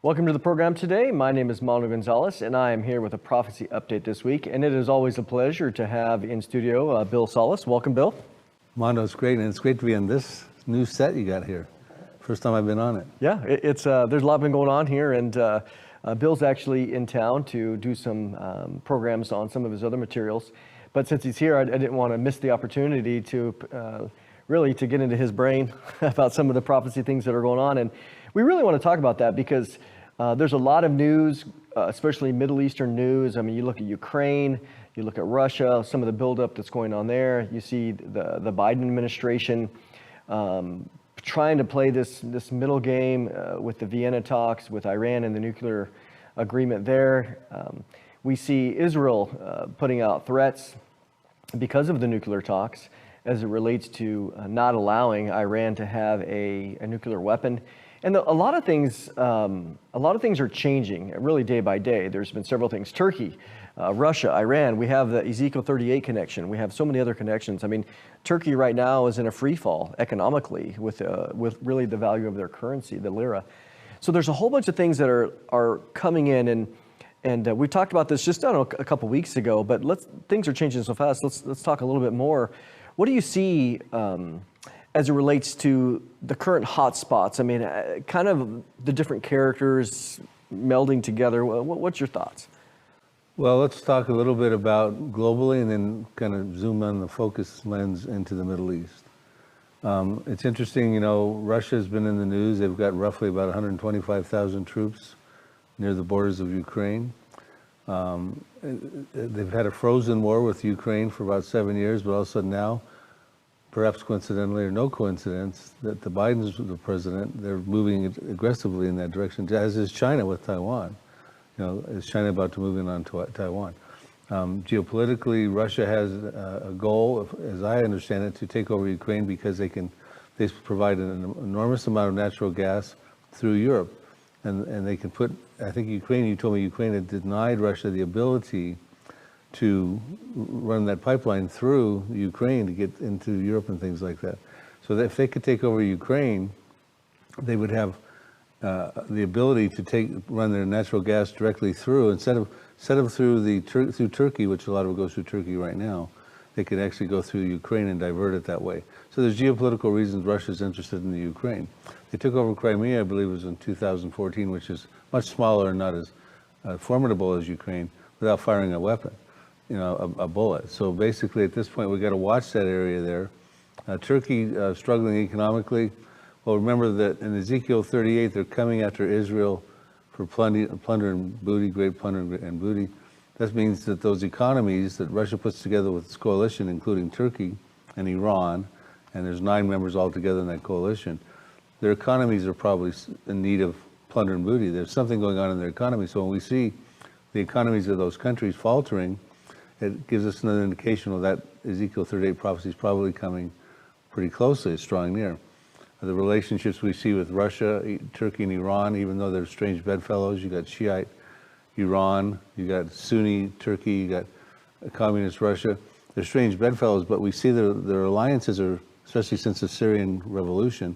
Welcome to the program today. My name is Mondo Gonzales, and I am here with a prophecy update this week. And it is always a pleasure to have in studio Bill Salus. Welcome, Bill. Mondo, it's great, and it's great to be on this new set you got here. First time I've been on it. Yeah, it's there's a lot been going on here, and Bill's actually in town to do some programs on some of his other materials. But since he's here, I didn't want to miss the opportunity to really to get into his brain about some of the prophecy things that are going on. And we really want to talk about that because there's a lot of news, especially Middle Eastern news. I mean, you look at Ukraine, you look at Russia, some of the buildup that's going on there. You see the Biden administration trying to play this middle game with the Vienna talks with Iran and the nuclear agreement there. We see Israel putting out threats because of the nuclear talks as it relates to not allowing Iran to have a nuclear weapon. And a lot of things are changing really day by day. There's been several things. Turkey, Russia, Iran. We have the Ezekiel 38 connection. We have so many other connections. I mean, Turkey right now is in a free fall economically with really the value of their currency, the lira. So there's a whole bunch of things that are coming in, and we talked about this just a couple weeks ago. But things are changing so fast. Let's talk a little bit more. What do you see as it relates to the current hot spots? I mean, kind of the different characters melding together. What's your thoughts? Well, let's talk a little bit about globally and then kind of zoom on the focus lens into the Middle East. It's interesting, you know, Russia's been in the news. They've got roughly about 125,000 troops near the borders of Ukraine. They've had a frozen war with Ukraine for about 7 years, but all of a sudden now, perhaps coincidentally or no coincidence, that the Biden's the president, they're moving aggressively in that direction, as is China with Taiwan. You know, is China about to move in on Taiwan? Geopolitically, Russia has a goal, as I understand it, to take over Ukraine because they provide an enormous amount of natural gas through Europe. And they can put, I think Ukraine, you told me Ukraine had denied Russia the ability to run that pipeline through Ukraine to get into Europe and things like that. So that if they could take over Ukraine, they would have the ability to run their natural gas directly through, instead of through Turkey, which a lot of it goes through Turkey right now. They could actually go through Ukraine and divert it that way. So there's geopolitical reasons Russia's interested in the Ukraine. They took over Crimea, I believe it was in 2014, which is much smaller and not as formidable as Ukraine, without firing a weapon, you know, a bullet. So basically at this point, we've got to watch that area there. Turkey struggling economically. Well, remember that in Ezekiel 38, they're coming after Israel for plunder and booty, great plunder and booty. That means that those economies that Russia puts together with its coalition, including Turkey and Iran, and there's 9 members altogether in that coalition, their economies are probably in need of plunder and booty. There's something going on in their economy. So when we see the economies of those countries faltering, it gives us another indication of that Ezekiel 38 prophecy is probably coming pretty closely. It's drawing near. The relationships we see with Russia, Turkey, and Iran, even though they're strange bedfellows, you got Shiite Iran, you got Sunni Turkey, you got communist Russia. They're strange bedfellows, but we see their alliances are, especially since the Syrian revolution,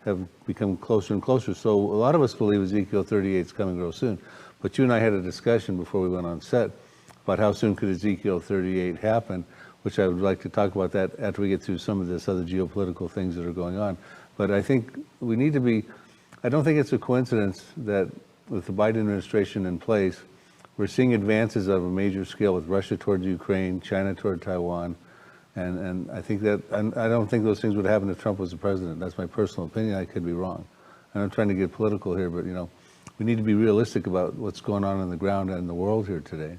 have become closer and closer. So a lot of us believe Ezekiel 38 is coming real soon. But you and I had a discussion before we went on set about how soon could Ezekiel 38 happen, which I would like to talk about that after we get through some of this other geopolitical things that are going on. But I think we need to be, I don't think it's a coincidence that with the Biden administration in place, we're seeing advances of a major scale with Russia towards Ukraine, China toward Taiwan. And I think that, I don't think those things would happen if Trump was the president. That's my personal opinion. I could be wrong. I'm not trying to get political here, but you know, we need to be realistic about what's going on the ground and in the world here today.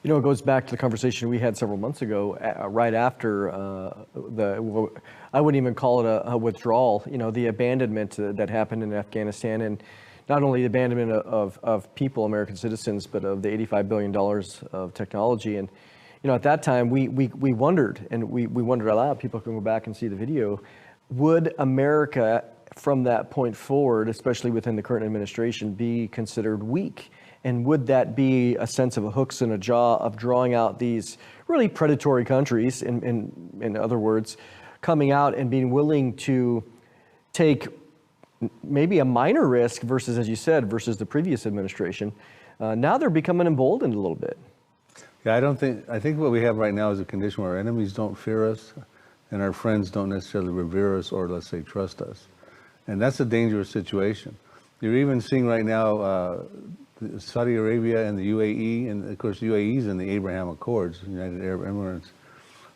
You know, it goes back to the conversation we had several months ago, right after I wouldn't even call it a withdrawal, you know, the abandonment that happened in Afghanistan, and not only the abandonment of people, American citizens, but of the $85 billion of technology. And, you know, at that time, we wondered, and we wondered out loud, people can go back and see the video, would America from that point forward, especially within the current administration, be considered weak? And would that be a sense of a hooks in a jaw of drawing out these really predatory countries, in other words, coming out and being willing to take maybe a minor risk versus, as you said, versus the previous administration. Now they're becoming emboldened a little bit. Yeah, I think what we have right now is a condition where our enemies don't fear us and our friends don't necessarily revere us or, let's say, trust us. And that's a dangerous situation. You're even seeing right now Saudi Arabia and the UAE, and of course UAE is in the Abraham Accords, United Arab Emirates,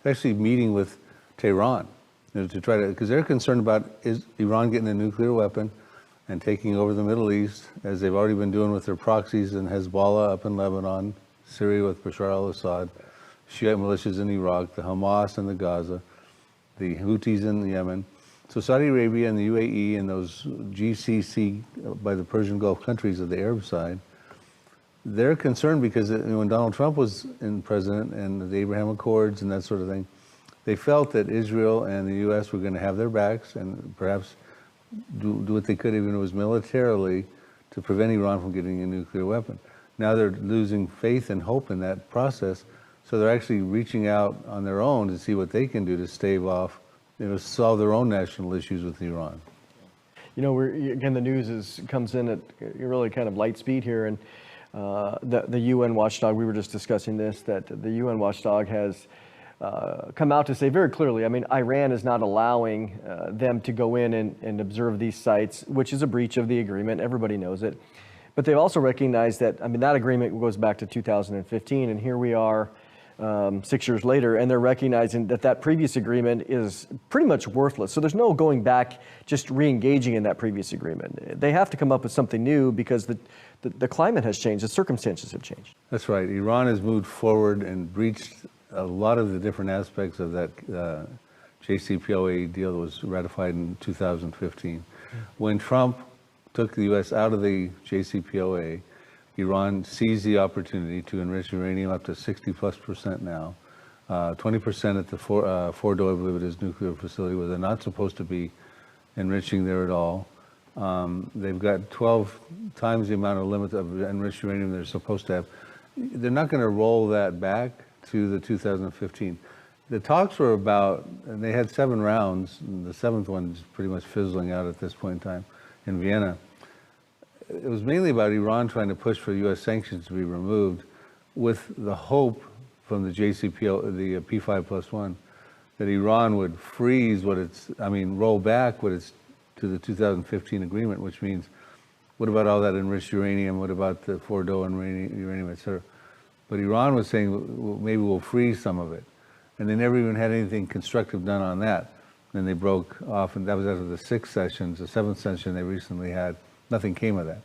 actually meeting with Tehran, to try to, because they're concerned about is Iran getting a nuclear weapon and taking over the Middle East, as they've already been doing with their proxies in Hezbollah up in Lebanon, Syria with Bashar al-Assad, Shiite militias in Iraq, the Hamas in the Gaza, the Houthis in Yemen. So Saudi Arabia and the UAE and those GCC by the Persian Gulf countries of the Arab side, they're concerned because when Donald Trump was in president and the Abraham Accords and that sort of thing, they felt that Israel and the U.S. were going to have their backs and perhaps do what they could, even if it was militarily, to prevent Iran from getting a nuclear weapon. Now they're losing faith and hope in that process, so they're actually reaching out on their own to see what they can do to stave off, solve their own national issues with Iran. Again, the news comes in at really kind of light speed here, and the UN watchdog, we were just discussing this, that the UN watchdog has come out to say very clearly, Iran is not allowing them to go in and observe these sites, which is a breach of the agreement. Everybody knows it. But they've also recognized that, that agreement goes back to 2015, and here we are 6 years later, and they're recognizing that that previous agreement is pretty much worthless. So there's no going back, just re-engaging in that previous agreement. They have to come up with something new because the climate has changed, the circumstances have changed. That's right. Iran has moved forward and breached a lot of the different aspects of that JCPOA deal that was ratified in 2015. When Trump took the U.S. out of the JCPOA, Iran seized the opportunity to enrich uranium up to 60+% now, 20% at the Fordo, I believe it is, nuclear facility, where they're not supposed to be enriching there at all. They've got 12 times the amount of limit of enriched uranium they're supposed to have. They're not going to roll that back to the 2015. The talks were about, and they had 7 rounds, and the 7th one is pretty much fizzling out at this point in time in Vienna. It was mainly about Iran trying to push for U.S. sanctions to be removed, with the hope from the JCPO, the P5+1, that Iran would freeze roll back what it's to the 2015 agreement, which means, what about all that enriched uranium? What about the Fordo and uranium, et cetera? But Iran was saying, well, maybe we'll freeze some of it. And they never even had anything constructive done on that. Then they broke off, and that was after the 6 sessions. The 7th session they recently had, nothing came of that.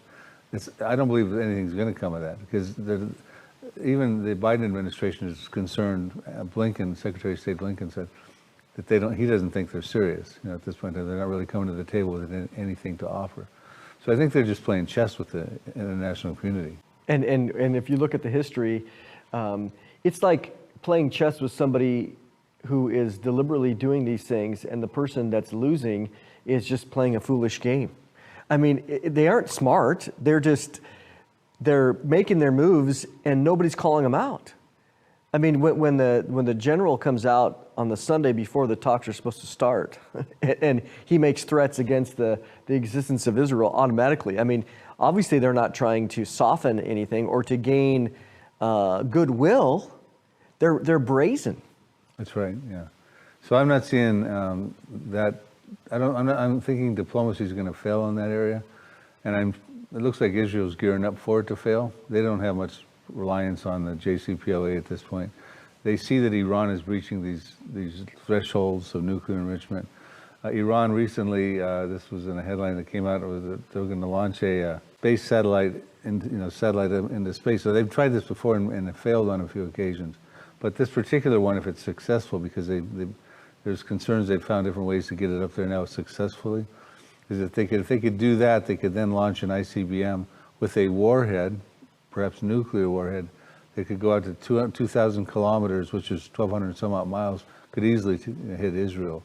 I don't believe that anything's going to come of that, because even the Biden administration is concerned. Blinken, Secretary of State Blinken, said that he doesn't think they're serious. At this point, they're not really coming to the table with anything to offer. So I think they're just playing chess with the international community. And if you look at the history, it's like playing chess with somebody who is deliberately doing these things, and the person that's losing is just playing a foolish game. They aren't smart. They're making their moves, and nobody's calling them out. When the general comes out on the Sunday before the talks are supposed to start, and he makes threats against the existence of Israel automatically. Obviously they're not trying to soften anything or to gain goodwill. They're brazen. That's right. Yeah. So I'm not seeing that. I'm thinking diplomacy is going to fail in that area, and it looks like Israel's gearing up for it to fail. They don't have much reliance on the JCPOA at this point. They see that Iran is breaching these thresholds of nuclear enrichment. Iran recently, this was in a headline that came out, was that they were going to launch a space satellite into space. So they've tried this before and it failed on a few occasions. But this particular one, if it's successful, because there's concerns they've found different ways to get it up there now successful, is that if they could do that, they could then launch an ICBM with a warhead, perhaps nuclear warhead. They could go out to 2,000 kilometers, which is 1,200 some odd miles, could easily hit Israel.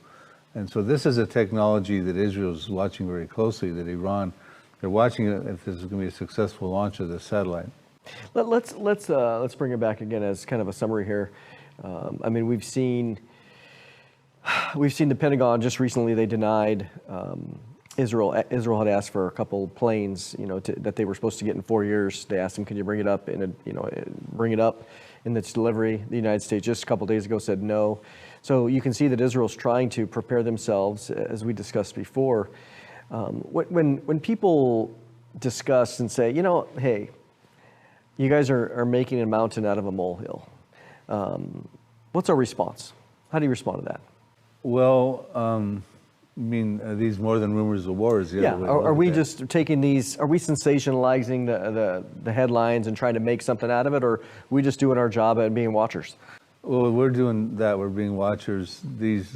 And so this is a technology that Israel's watching very closely, that Iran, they're watching it if this is going to be a successful launch of the satellite. Let's bring it back again as kind of a summary here. We've seen the Pentagon just recently, they denied Israel had asked for a couple planes, that they were supposed to get in 4 years. They asked him, "Can you bring it up bring it up in its delivery?" The United States just a couple days ago said no. So you can see that Israel's trying to prepare themselves, as we discussed before. When people discuss and say, hey, you guys are making a mountain out of a molehill, what's our response? How do you respond to that? Well, these more than rumors of war is the other way to look are we at that. just taking these, are we sensationalizing the headlines and trying to make something out of it, or are we just doing our job at being watchers? Well, we're doing that. We're being watchers. This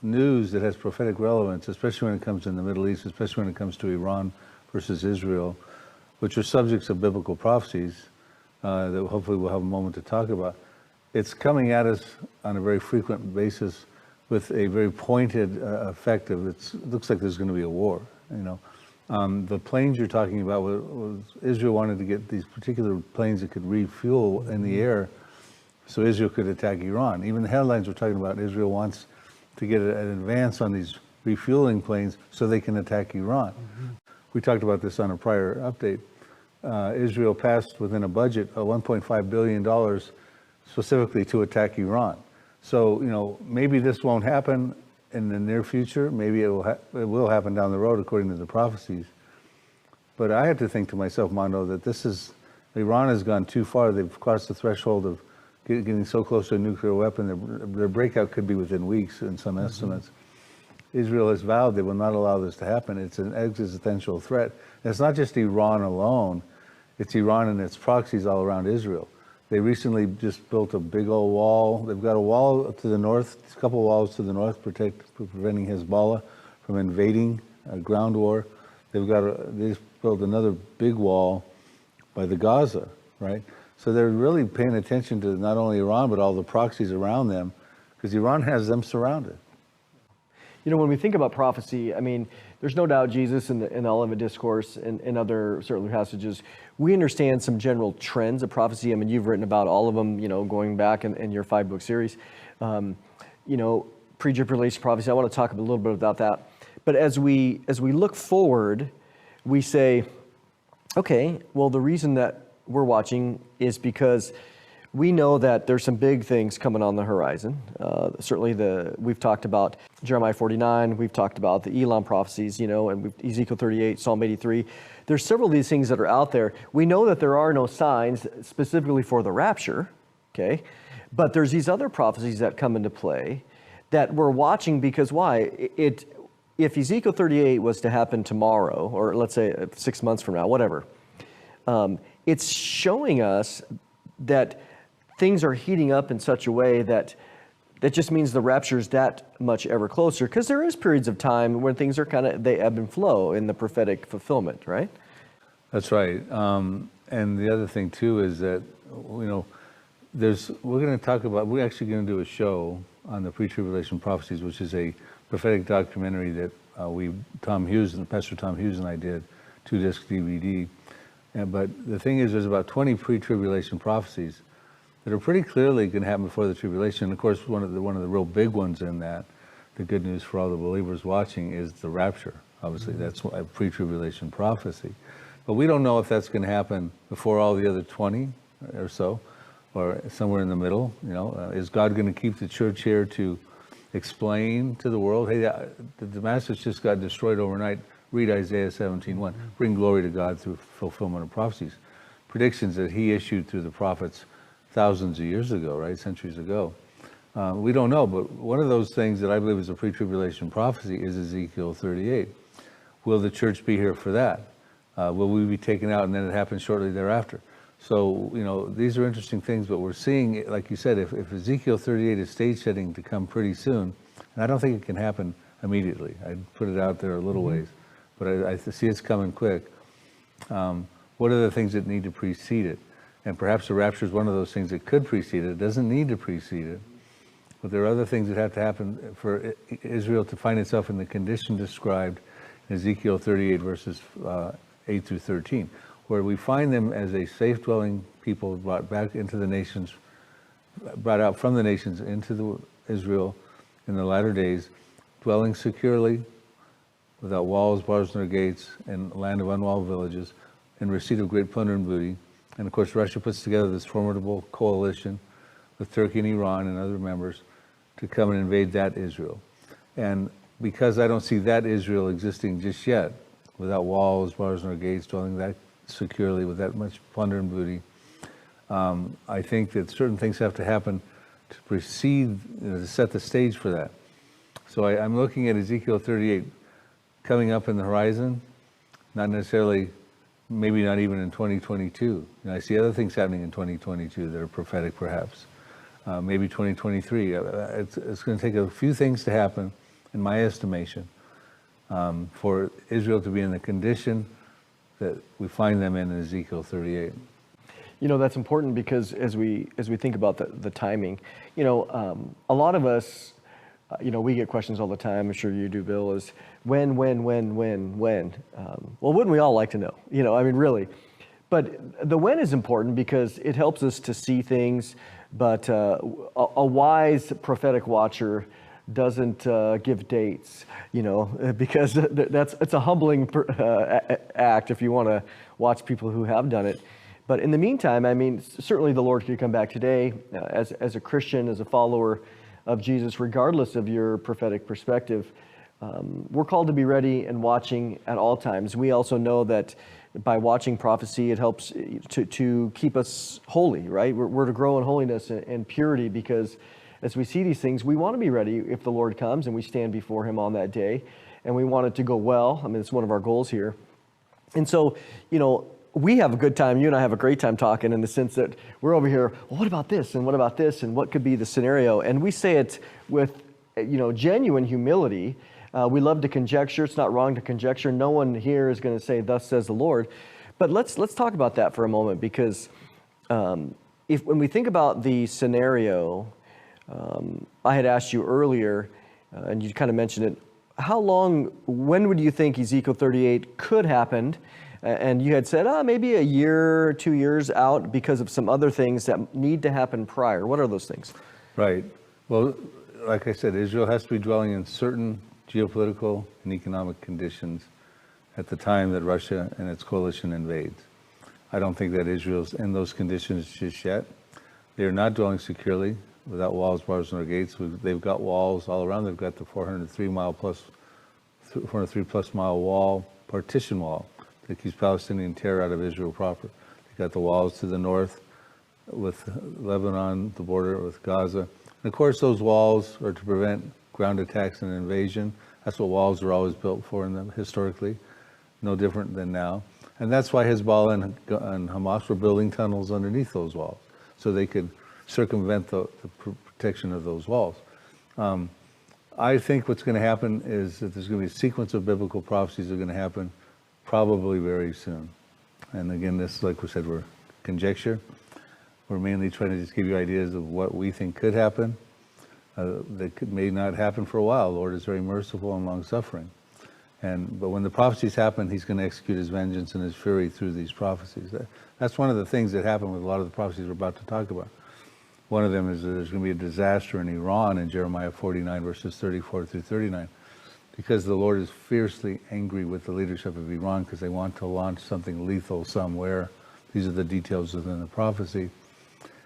news that has prophetic relevance, especially when it comes in the Middle East, especially when it comes to Iran versus Israel, which are subjects of biblical prophecies that hopefully we'll have a moment to talk about. It's coming at us on a very frequent basis with a very pointed effect of it looks like there's going to be a war. The planes you're talking about was Israel wanted to get these particular planes that could refuel in the air, so Israel could attack Iran. Even the headlines were talking about Israel wants to get an advance on these refueling planes so they can attack Iran. Mm-hmm. We talked about this on a prior update. Israel passed within a budget of $1.5 billion specifically to attack Iran. So, maybe this won't happen in the near future. Maybe it will happen down the road according to the prophecies. But I had to think to myself, Mondo, that Iran has gone too far. They've crossed the threshold of getting so close to a nuclear weapon. Their breakout could be within weeks in some estimates. Israel has vowed they will not allow this to happen. It's an existential threat. And it's not just Iran alone. It's Iran and its proxies all around Israel. They recently just built a big old wall. They've got a wall to the north, a couple of walls to the north, preventing Hezbollah from invading a ground war. They just built another big wall by the Gaza, right? So they're really paying attention to not only Iran, but all the proxies around them, because Iran has them surrounded. When we think about prophecy, there's no doubt Jesus in the Olivet Discourse and other certain passages, we understand some general trends of prophecy. You've written about all of them, going back in your 5-book series. Pre-tribulation prophecy, I want to talk a little bit about that. But as we look forward, we say, okay, well, the reason that we're watching is because we know that there's some big things coming on the horizon. Certainly we've talked about Jeremiah 49, we've talked about the Elam prophecies, and Ezekiel 38, Psalm 83. There's several of these things that are out there. We know that there are no signs specifically for the rapture, okay? But there's these other prophecies that come into play that we're watching because why? If Ezekiel 38 was to happen tomorrow, or let's say 6 months from now, whatever, it's showing us that things are heating up in such a way that just means the rapture is that much ever closer, because there is periods of time when things are they ebb and flow in the prophetic fulfillment, right? That's right. And the other thing too is that, we're actually going to do a show on the pre-tribulation prophecies, which is a prophetic documentary that Pastor Tom Hughes and I did, 2-disc DVD. But the thing is, there's about 20 pre-tribulation prophecies that are pretty clearly going to happen before the tribulation. Of course, one of the real big ones in that, the good news for all the believers watching, is the rapture. Obviously, that's a pre-tribulation prophecy. But we don't know if that's going to happen before all the other 20 or so, or somewhere in the middle. Is God going to keep the church here to explain to the world, hey, the Damascus just got destroyed overnight? Read Isaiah 17:1. Bring glory to God through fulfillment of prophecies. Predictions that he issued through the prophets thousands of years ago, right? Centuries ago. We don't know, but one of those things that I believe is a pre-tribulation prophecy is Ezekiel 38. Will the church be here for that? Will we be taken out and then it happens shortly thereafter? So, these are interesting things, but we're seeing, like you said, if Ezekiel 38 is stage setting to come pretty soon, and I don't think it can happen immediately. I'd put it out there a little ways, but I see it's coming quick. What are the things that need to precede it? And perhaps the rapture is one of those things that could precede it. It doesn't need to precede it. But there are other things that have to happen for Israel to find itself in the condition described in Ezekiel 38, verses 8 through 13, where we find them as a safe-dwelling people brought back into the nations, brought out from the nations into Israel in the latter days, dwelling securely, without walls, bars, nor gates, and a land of unwalled villages, in receipt of great plunder and booty. And of course, Russia puts together this formidable coalition with Turkey and Iran and other members to come and invade that Israel. And because I don't see that Israel existing just yet, without walls, bars, nor gates, dwelling that securely with that much plunder and booty, I think that certain things have to happen to precede, to set the stage for that. So I'm looking at Ezekiel 38 coming up in the horizon, not necessarily, maybe not even in 2022. I see other things happening in 2022 that are prophetic, perhaps. Maybe 2023. It's going to take a few things to happen, in my estimation, for Israel to be in the condition that we find them in Ezekiel 38. You know, that's important because as we think about the timing, you know, a lot of us, you know, we get questions all the time, I'm sure you do, Bill, is when? Well, wouldn't we all like to know? You know, I mean, really. But the when is important because it helps us to see things, but a wise prophetic watcher doesn't give dates, you know, because it's a humbling act if you want to watch people who have done it. But in the meantime, I mean, certainly the Lord could come back today as a Christian, as a follower of Jesus, regardless of your prophetic perspective. We're called to be ready and watching at all times. We also know that by watching prophecy, it helps to keep us holy, right? We're to grow in holiness and purity because as we see these things, we want to be ready if the Lord comes and we stand before him on that day. And we want it to go well. I mean, it's one of our goals here. And so, you know, we have a good time. You and I have a great time talking in the sense that we're over here, well, what about this? And what about this? And what could be the scenario? And we say it with, you know, genuine humility. We love to conjecture. It's not wrong to conjecture. No one here is going to say, thus says the Lord. But let's talk about that for a moment because when we think about the scenario, I had asked you earlier, and you kind of mentioned it, when would you think Ezekiel 38 could happen? And you had said, maybe a year or 2 years out because of some other things that need to happen prior. What are those things? Right. Well, like I said, Israel has to be dwelling in certain geopolitical and economic conditions at the time that Russia and its coalition invades. I don't think that Israel's in those conditions just yet. They are not dwelling securely without walls, bars, nor gates. They've got walls all around. They've got the 403 plus mile wall, partition wall, that keeps Palestinian terror out of Israel proper. They've got the walls to the north with Lebanon, the border with Gaza. And of course, those walls are to prevent ground attacks and invasion. That's what walls were always built for in them historically, no different than now. And that's why Hezbollah and Hamas were building tunnels underneath those walls, so they could circumvent the protection of those walls. I think what's going to happen is that there's going to be a sequence of biblical prophecies that are going to happen probably very soon. And again, this, like we said, we're conjecture. We're mainly trying to just give you ideas of what we think could happen. May not happen for a while. The Lord is very merciful and long-suffering. But when the prophecies happen, he's going to execute his vengeance and his fury through these prophecies. That's one of the things that happen with a lot of the prophecies we're about to talk about. One of them is that there's going to be a disaster in Iran in Jeremiah 49, verses 34 through 39, because the Lord is fiercely angry with the leadership of Iran because they want to launch something lethal somewhere. These are the details within the prophecy.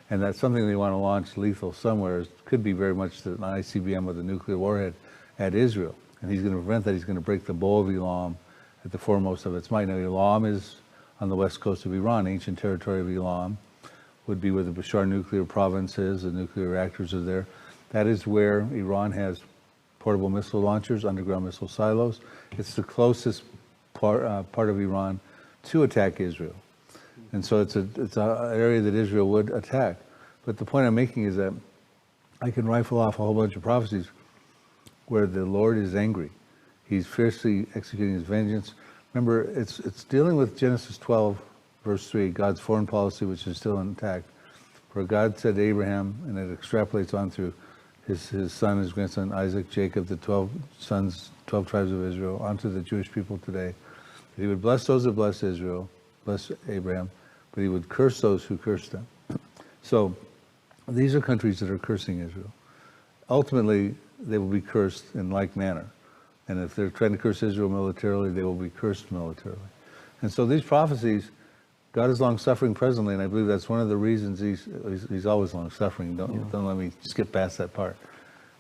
And that's something they want to launch lethal somewhere. It could be very much an ICBM with a nuclear warhead at Israel. And he's going to prevent that. He's going to break the bow of Elam at the foremost of its might. Now, Elam is on the west coast of Iran. Ancient territory of Elam would be where the Bashar nuclear province is. The nuclear reactors are there. That is where Iran has portable missile launchers, underground missile silos. It's the closest part of Iran to attack Israel. And so it's an area that Israel would attack. But the point I'm making is that I can rifle off a whole bunch of prophecies where the Lord is angry. He's fiercely executing his vengeance. Remember, it's dealing with Genesis 12, verse 3, God's foreign policy, which is still intact. For God said to Abraham, and it extrapolates on through his son, his grandson, Isaac, Jacob, the 12 sons, 12 tribes of Israel, onto the Jewish people today, that he would bless those that bless Israel, bless Abraham, but he would curse those who cursed them. So these are countries that are cursing Israel. Ultimately, they will be cursed in like manner. And if they're trying to curse Israel militarily, they will be cursed militarily. And so these prophecies, God is long-suffering presently, and I believe that's one of the reasons he's always long-suffering. Don't let me skip past that part.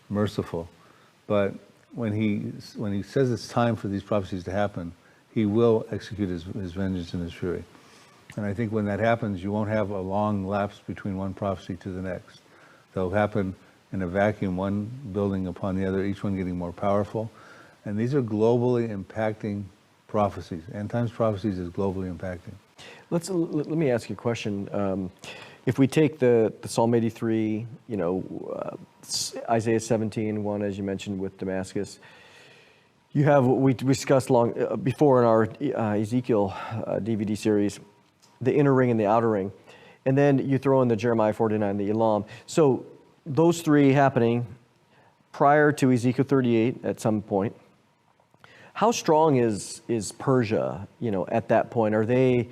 Merciful. But when he says it's time for these prophecies to happen, he will execute his vengeance and his fury. And I think when that happens, you won't have a long lapse between one prophecy to the next. They'll happen in a vacuum, one building upon the other, each one getting more powerful. And these are globally impacting prophecies. End times prophecies is globally impacting. Let me ask you a question. If we take the Psalm 83, Isaiah 17:1, as you mentioned with Damascus, you have what we discussed before in our Ezekiel DVD series, the inner ring and the outer ring, and then you throw in the Jeremiah 49, the Elam. So those three happening prior to Ezekiel 38 at some point. How strong is Persia? At that point, are they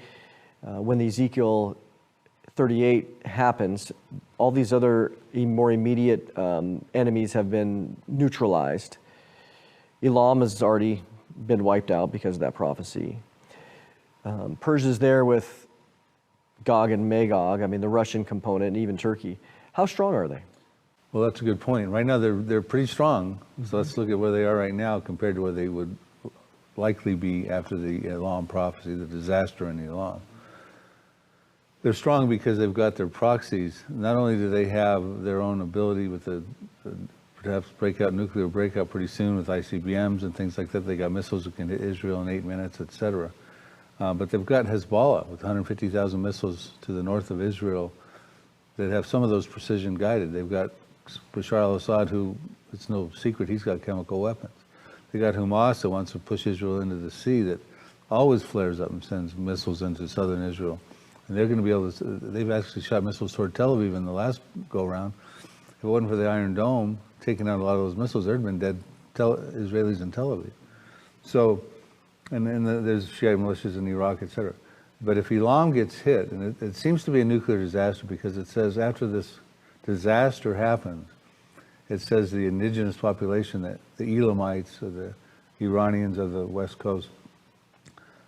when the Ezekiel 38 happens, all these other more immediate enemies have been neutralized. Elam has already been wiped out because of that prophecy. Persia's there with Gog and Magog, the Russian component, and even Turkey. How strong are they? Well, that's a good point. Right now, they're pretty strong. So let's look at where they are right now compared to where they would likely be after the Elam prophecy, the disaster in Elam. They're strong because they've got their proxies. Not only do they have their own ability with the perhaps nuclear breakout pretty soon with ICBMs and things like that. They got missiles that can hit Israel in 8 minutes, etc. But they've got Hezbollah with 150,000 missiles to the north of Israel that have some of those precision guided. They've got Bashar al-Assad, who, it's no secret, he's got chemical weapons. They got Hamas that wants to push Israel into the sea that always flares up and sends missiles into southern Israel. And they're going to be able to, they've actually shot missiles toward Tel Aviv in the last go-round. If it wasn't for the Iron Dome taking out a lot of those missiles, there'd been dead Israelis in Tel Aviv. So, and there's Shiite militias in Iraq, etc. But if Elam gets hit, and it seems to be a nuclear disaster because it says after this disaster happens, it says the indigenous population, that the Elamites or the Iranians of the West Coast,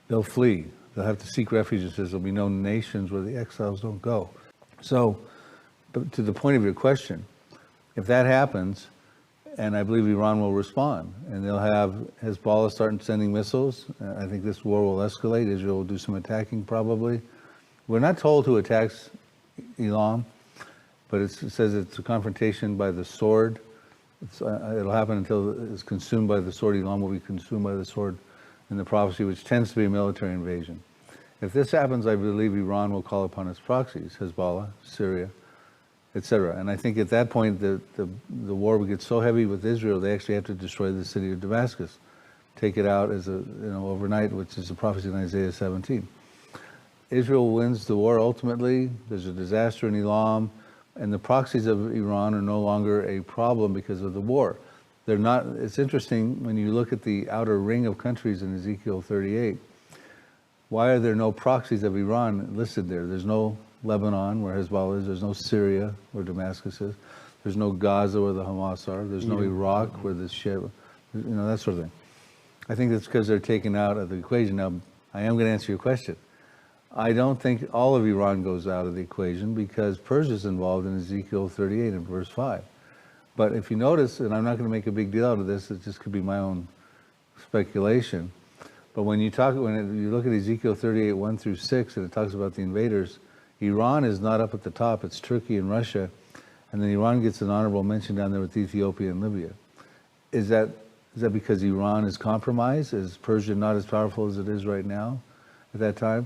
they'll flee. They'll have to seek refuge. It says there'll be no nations where the exiles don't go. So, but to the point of your question, if that happens, and I believe Iran will respond, and they'll have Hezbollah start sending missiles. I think this war will escalate. Israel will do some attacking probably. We're not told who attacks Elam, but it says it's a confrontation by the sword. It'll happen until it's consumed by the sword. Elam will be consumed by the sword in the prophecy, which tends to be a military invasion. If this happens, I believe Iran will call upon its proxies, Hezbollah, Syria, etc. And I think at that point, the war will get so heavy with Israel, they actually have to destroy the city of Damascus, take it out as overnight, which is a prophecy in Isaiah 17. Israel wins the war ultimately. There's a disaster in Elam, and the proxies of Iran are no longer a problem because of the war. They're not. It's interesting when you look at the outer ring of countries in Ezekiel 38. Why are there no proxies of Iran listed there? There's no Lebanon where Hezbollah is. There's no Syria where Damascus is. There's no Gaza where the Hamas are. There's no Iraq where the Shia, that sort of thing. I think that's because they're taken out of the equation. Now, I am going to answer your question. I don't think all of Iran goes out of the equation because Persia is involved in Ezekiel 38 and verse 5. But if you notice, and I'm not going to make a big deal out of this, it just could be my own speculation. But when you look at Ezekiel 38, 1 through 6, and it talks about the invaders, Iran is not up at the top. It's Turkey and Russia. And then Iran gets an honorable mention down there with Ethiopia and Libya. Is that because Iran is compromised? Is Persia not as powerful as it is right now at that time?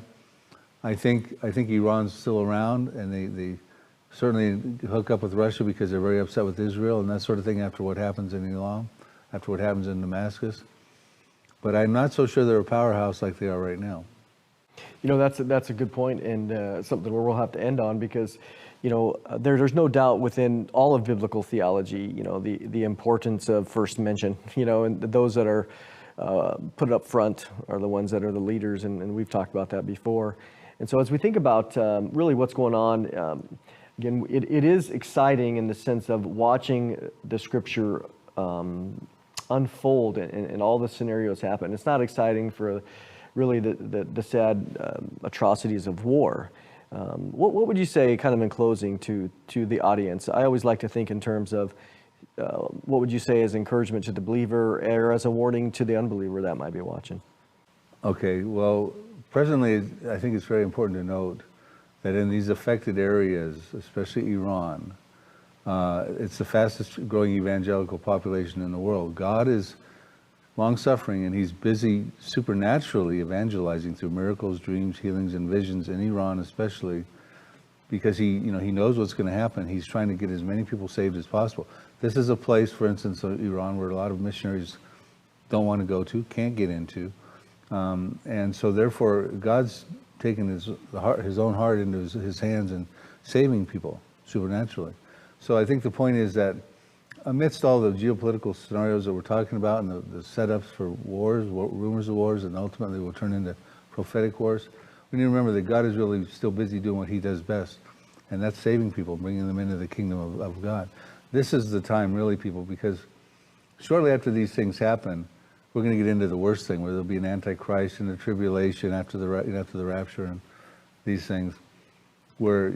I think Iran's still around, and they certainly hook up with Russia because they're very upset with Israel and that sort of thing after what happens in Elam, after what happens in Damascus. But I'm not so sure they're a powerhouse like they are right now. That's a good point, and something where we'll have to end on because, there's no doubt within all of biblical theology, the importance of first mention, and those that are put up front are the ones that are the leaders, and we've talked about that before. And so as we think about really what's going on, again, it is exciting in the sense of watching the scripture unfold and all the scenarios happen. It's not exciting for really the sad atrocities of war. What would you say, kind of in closing, to the audience? I always like to think in terms of what would you say as encouragement to the believer, or as a warning to the unbeliever that might be watching? Okay, well, presently, I think it's very important to note that in these affected areas, especially Iran, it's the fastest growing evangelical population in the world. God is long-suffering, and he's busy supernaturally evangelizing through miracles, dreams, healings, and visions in Iran especially, because he knows what's going to happen. He's trying to get as many people saved as possible. This is a place, for instance, Iran, where a lot of missionaries don't want to go to, can't get into. And so therefore, God's taken his own heart into his hands and saving people supernaturally. So I think the point is that amidst all the geopolitical scenarios that we're talking about, and the setups for wars, rumors of wars, and ultimately will turn into prophetic wars, we need to remember that God is really still busy doing what he does best, and that's saving people, bringing them into the kingdom of God. This is the time, really, people, because shortly after these things happen, we're going to get into the worst thing, where there'll be an antichrist and a tribulation after the rapture and these things, where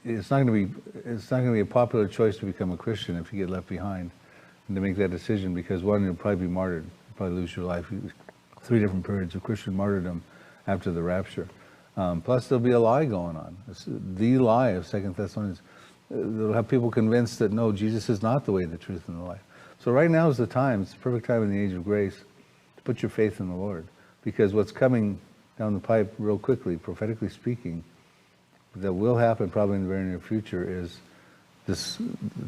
it's not going to be a popular choice to become a Christian if you get left behind, and to make that decision, because one, you'll probably be martyred, you'll probably lose your life. 3 different periods of Christian martyrdom after the rapture. Plus, there'll be a lie going on. It's the lie of 2 Thessalonians. They'll have people convinced that no, Jesus is not the way, the truth, and the life. So right now is the time. It's the perfect time in the age of grace to put your faith in the Lord, because what's coming down the pipe real quickly, prophetically speaking, that will happen probably in the very near future, is this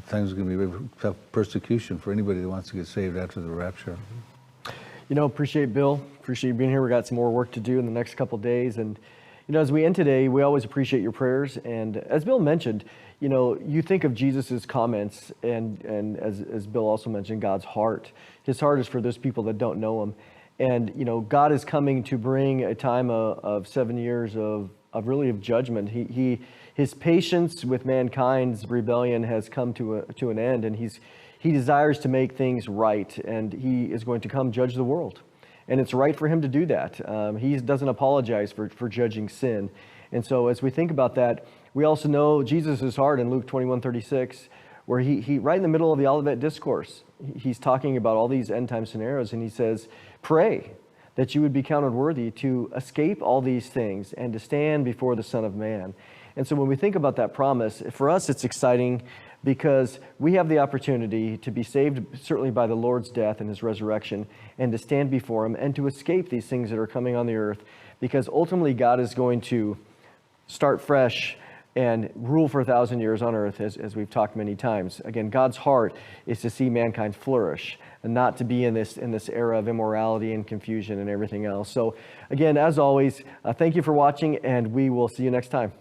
time's going to be tough persecution for anybody that wants to get saved after the rapture. Appreciate Bill. Appreciate you being here. We got some more work to do in the next couple of days. And, as we end today, we always appreciate your prayers. And as Bill mentioned, you think of Jesus's comments, and as Bill also mentioned, God's heart. His heart is for those people that don't know him. And, God is coming to bring a time of 7 years of judgment. His patience with mankind's rebellion has come to an end, and he desires to make things right, and he is going to come judge the world. And it's right for him to do that. He doesn't apologize for judging sin. And so as we think about that, we also know Jesus' heart in Luke 21:36, where he right in the middle of the Olivet Discourse, he's talking about all these end time scenarios, and he says, pray that you would be counted worthy to escape all these things and to stand before the Son of Man. And so when we think about that promise, for us it's exciting, because we have the opportunity to be saved certainly by the Lord's death and his resurrection, and to stand before him and to escape these things that are coming on the earth, because ultimately God is going to start fresh and rule for 1,000 years on earth, as we've talked many times. Again, God's heart is to see mankind flourish, and not to be in this era of immorality and confusion and everything else. So again, as always, thank you for watching, and we will see you next time.